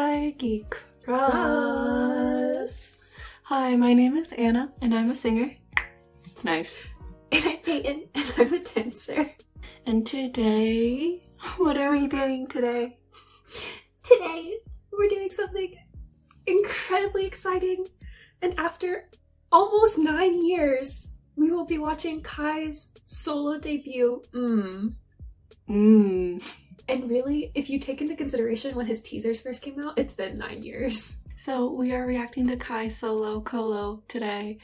Hi, Geek Cross. Hi, my name is Anna, and I'm a singer. Nice. And I'm Peyton, and I'm a dancer. And today, what are we doing today? Today, we're doing something incredibly exciting. And after almost 9 years, we will be watching Kai's solo debut, Mmmh. And really, if you take into consideration when his teasers first came out, it's been 9 years. So we are reacting to Kai solo Kolo today.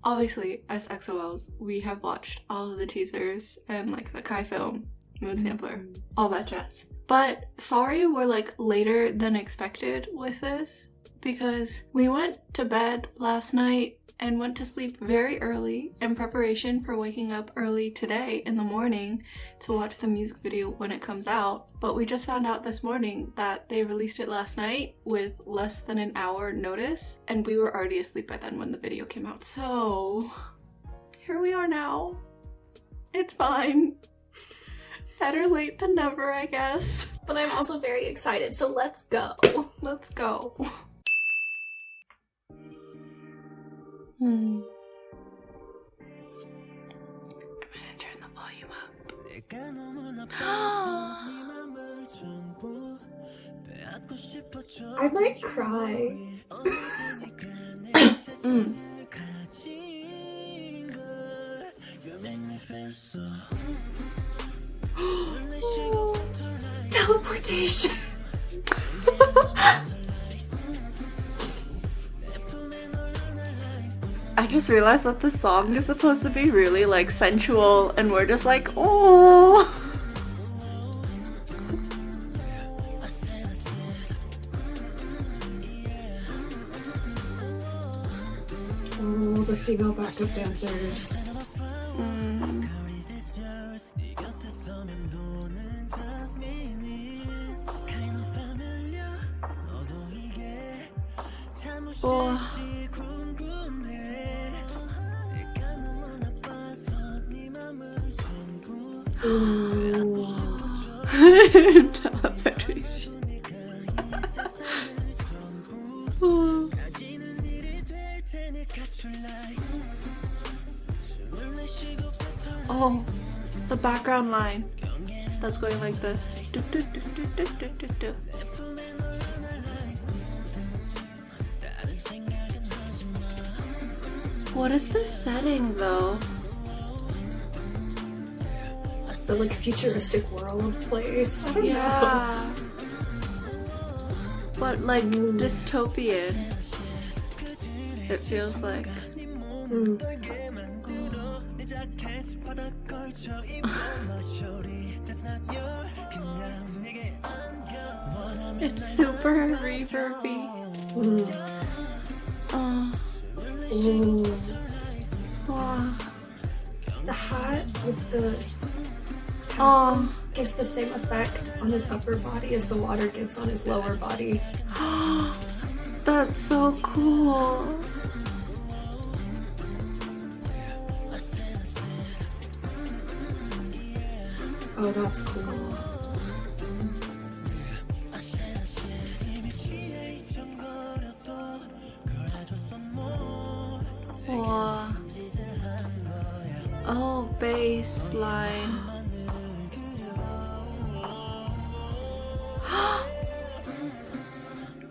Obviously, as EXO-Ls, we have watched all of the teasers and like the Kai film, Mood Sampler, all that jazz. But sorry we're like later than expected with this because we went to bed last night and went to sleep very early in preparation for waking up early today in the morning to watch the music video when it comes out. But we just found out this morning that they released it last night with less than an hour notice, and we were already asleep by then when the video came out. So here we are now. It's fine. Better late than never, I guess. But I'm also very excited, so let's go. Let's go. I'm gonna turn the volume up. I might cry. Teleportation. I just realized that the song is supposed to be really like sensual and we're just like, oh. Oh, the female backup dancers. Oh. Teleportation. Oh, the background line that's going like the do, do, do, do, do, do, do, do. What is this setting though? The like futuristic world place. I don't know. But like dystopian. It feels like. It's super reverby. The hat with the gives the same effect on his upper body as the water gives on his lower body. That's so cool. Oh, that's cool. Wow. Oh, bass line.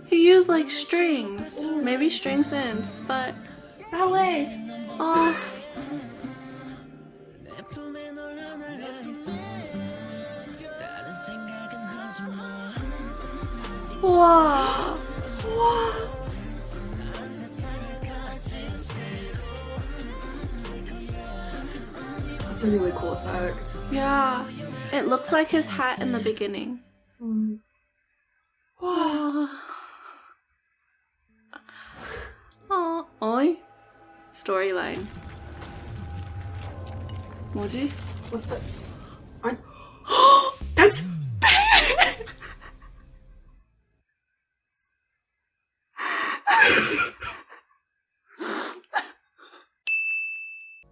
He used like strings, maybe string synths, but ballet. Oh. Wow. Wow. It's a really cool effect. Yeah. It looks like his hat in the beginning. Wow. Oh, oi. Storyline. 뭐지? What the? That's.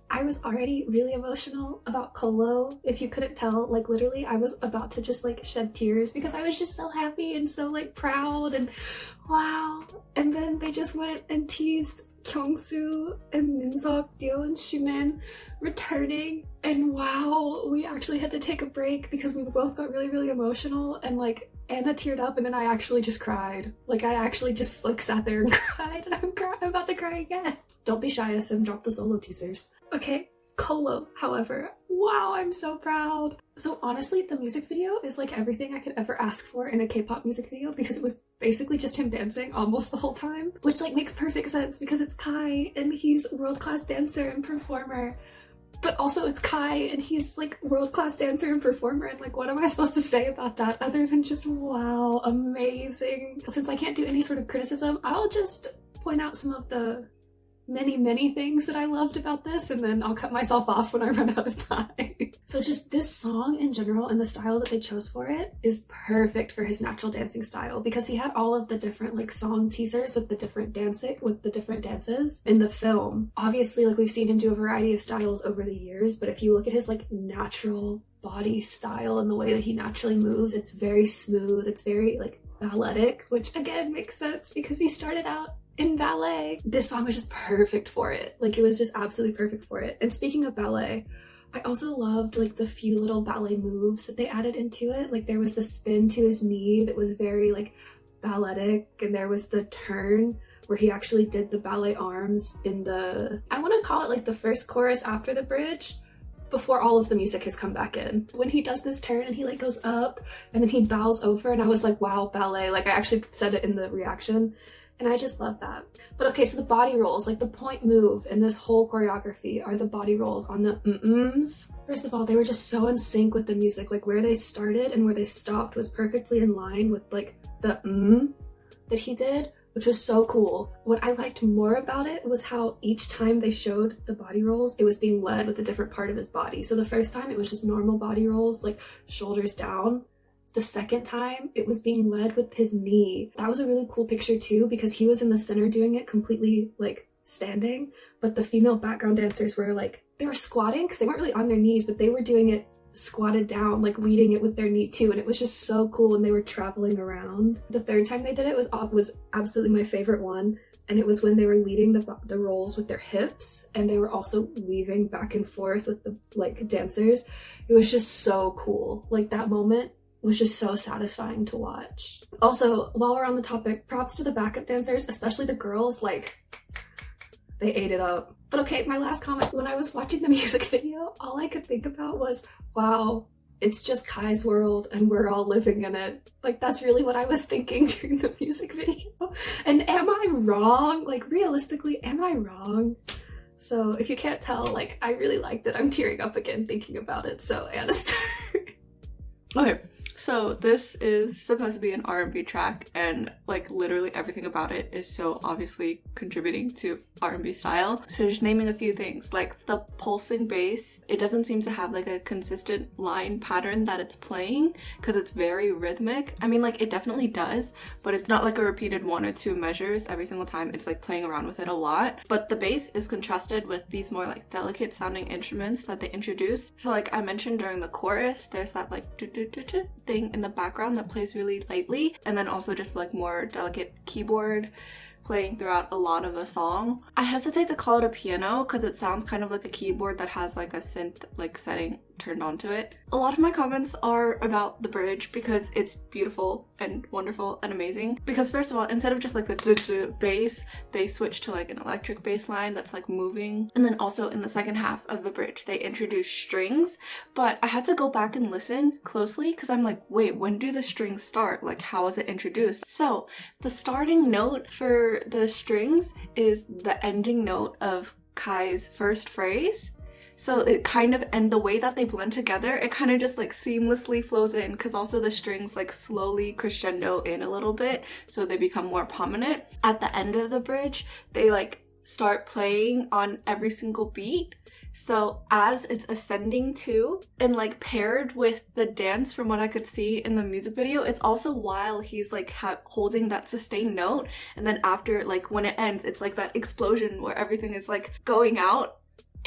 I was already really emotional about Kolo. If you couldn't tell, like literally I was about to just like shed tears because I was just so happy and so like proud and wow. And then they just went and teased Kyungsu and Minseok, Dio and Shumin returning, and wow, we actually had to take a break because we both got really emotional, and like Anna teared up and then I actually just cried. Like I actually just like sat there and cried, and I'm about to cry again. Don't be shy, SM, drop the solo teasers. Okay, Kolo, however, wow, I'm so proud. So honestly, the music video is like everything I could ever ask for in a K-pop music video because it was basically just him dancing almost the whole time, which like makes perfect sense because it's Kai and he's a world-class dancer and performer. But also it's Kai and he's like world-class dancer and performer, and like what am I supposed to say about that other than just wow, amazing. Since I can't do any sort of criticism, I'll just point out some of the many things that I loved about this, and then I'll cut myself off when I run out of time. So just this song in general and the style that they chose for it is perfect for his natural dancing style, because he had all of the different like song teasers with the different dances in the film. Obviously, like we've seen him do a variety of styles over the years, but if you look at his like natural body style and the way that he naturally moves, it's very smooth, it's very like balletic, which again makes sense because he started out in ballet. This song was just perfect for it. Like it was just absolutely perfect for it. And speaking of ballet, I also loved like the few little ballet moves that they added into it. Like there was the spin to his knee that was very like balletic, and there was the turn where he actually did the ballet arms in the, I want to call it like the first chorus after the bridge, before all of the music has come back in. When he does this turn and he like goes up and then he bows over, and I was like, wow, ballet. Like I actually said it in the reaction. And I just love that. But okay, so the body rolls, like the point move in this whole choreography are the body rolls on the Mmmhs. First of all, they were just so in sync with the music. Like where they started and where they stopped was perfectly in line with like the that he did, which was so cool. What I liked more about it was how each time they showed the body rolls, it was being led with a different part of his body. So the first time it was just normal body rolls, like shoulders down. The second time, it was being led with his knee. That was a really cool picture too, because he was in the center doing it completely like standing, but the female background dancers were like, they were squatting because they weren't really on their knees, but they were doing it squatted down, like leading it with their knee too, and it was just so cool, and they were traveling around. The third time they did it was absolutely my favorite one, and it was when they were leading the rolls with their hips, and they were also weaving back and forth with the like dancers. It was just so cool. Like that moment was just so satisfying to watch. Also, while we're on the topic, props to the backup dancers, especially the girls, like they ate it up. But okay, my last comment, when I was watching the music video, all I could think about was, wow, it's just Kai's world and we're all living in it. Like that's really what I was thinking during the music video. And am I wrong? Like realistically, am I wrong? So if you can't tell, like I really liked it. I'm tearing up again thinking about it, so Anna start. Okay. So this is supposed to be an R&B track, and like literally everything about it is so obviously contributing to R&B style. So just naming a few things, like the pulsing bass, it doesn't seem to have like a consistent line pattern that it's playing because it's very rhythmic. I mean, like it definitely does, but it's not like a repeated 1 or 2 measures every single time. It's like playing around with it a lot. But the bass is contrasted with these more like delicate sounding instruments that they introduced. So like I mentioned during the chorus, there's that like do-do-do-do thing in the background that plays really lightly, and then also just like more delicate keyboard playing throughout a lot of the song. I hesitate to call it a piano because it sounds kind of like a keyboard that has like a synth like setting turned onto it. A lot of my comments are about the bridge because it's beautiful and wonderful and amazing. Because first of all, instead of just like the bass, they switched to like an electric bass line that's like moving. And then also in the second half of the bridge, they introduced strings, but I had to go back and listen closely because I'm like, wait, when do the strings start? Like, how is it introduced? So the starting note for the strings is the ending note of Kai's first phrase. So it kind of, and the way that they blend together, it kind of just like seamlessly flows in, because also the strings like slowly crescendo in a little bit so they become more prominent. At the end of the bridge, they like start playing on every single beat. So as it's ascending too, and like paired with the dance from what I could see in the music video, it's also while he's like holding that sustained note, and then after, like when it ends, it's like that explosion where everything is like going out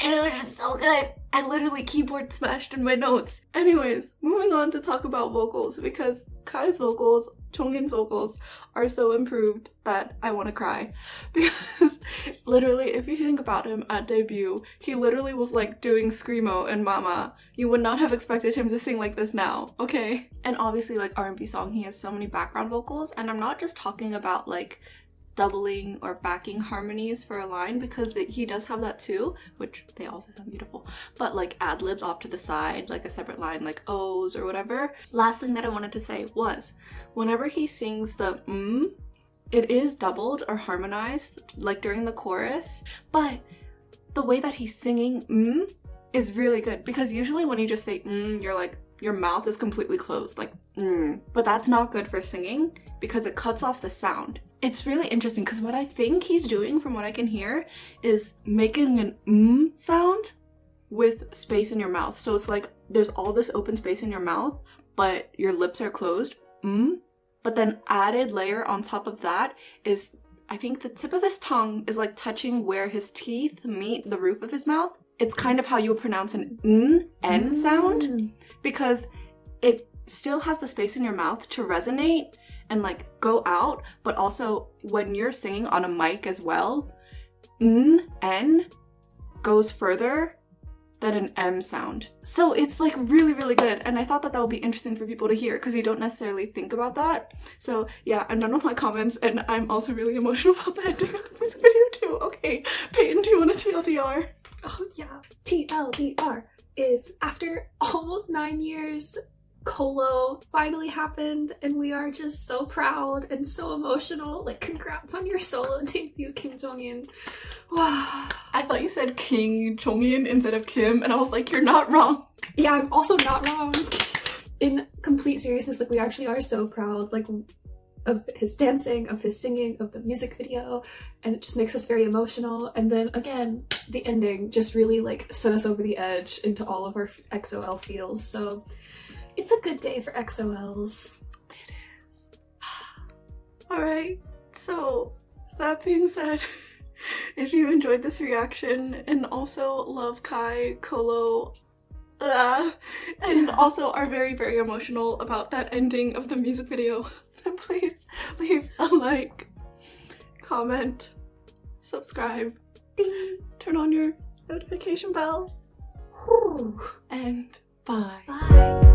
And it was just so good. I literally keyboard smashed in my notes. Anyways, moving on to talk about vocals, because Kai's vocals, Jongin's vocals are so improved that I want to cry. Because literally, if you think about him at debut, he literally was like doing Screamo and Mama. You would not have expected him to sing like this now, okay? And obviously, like R&B song, he has so many background vocals, and I'm not just talking about like doubling or backing harmonies for a line, because he does have that too, which they also sound beautiful, but like ad-libs off to the side, like a separate line, like O's or whatever. Last thing that I wanted to say was, whenever he sings the it is doubled or harmonized, like during the chorus, but the way that he's singing is really good, because usually when you just say you're like, your mouth is completely closed, like but that's not good for singing because it cuts off the sound. It's really interesting because what I think he's doing, from what I can hear, is making an sound with space in your mouth. So it's like there's all this open space in your mouth, but your lips are closed. But then added layer on top of that is, I think the tip of his tongue is like touching where his teeth meet the roof of his mouth. It's kind of how you would pronounce an N sound, because it still has the space in your mouth to resonate and like go out, but also when you're singing on a mic as well, N goes further than an M sound. So it's like really, really good. And I thought that that would be interesting for people to hear, because you don't necessarily think about that. So yeah, I'm done with my comments, and I'm also really emotional about the ending of the music video too. Okay, Peyton, do you want a TLDR? Oh yeah. TLDR is, after almost 9 years, Kolo finally happened, and we are just so proud and so emotional. Like, congrats on your solo debut, Kim Jongin. Wow. I thought you said King Jongin instead of Kim, and I was like, you're not wrong. Yeah, I'm also not wrong. In complete seriousness, like, we actually are so proud, like, of his dancing, of his singing, of the music video, and it just makes us very emotional. And then again, the ending just really like sent us over the edge into all of our EXO-L feels. So it's a good day for EXO-Ls. It is. Alright, so that being said, if you enjoyed this reaction and also love Kai, Kolo, and also are very, very emotional about that ending of the music video, then please leave a like, comment, subscribe, ding, turn on your notification bell, and bye. Bye.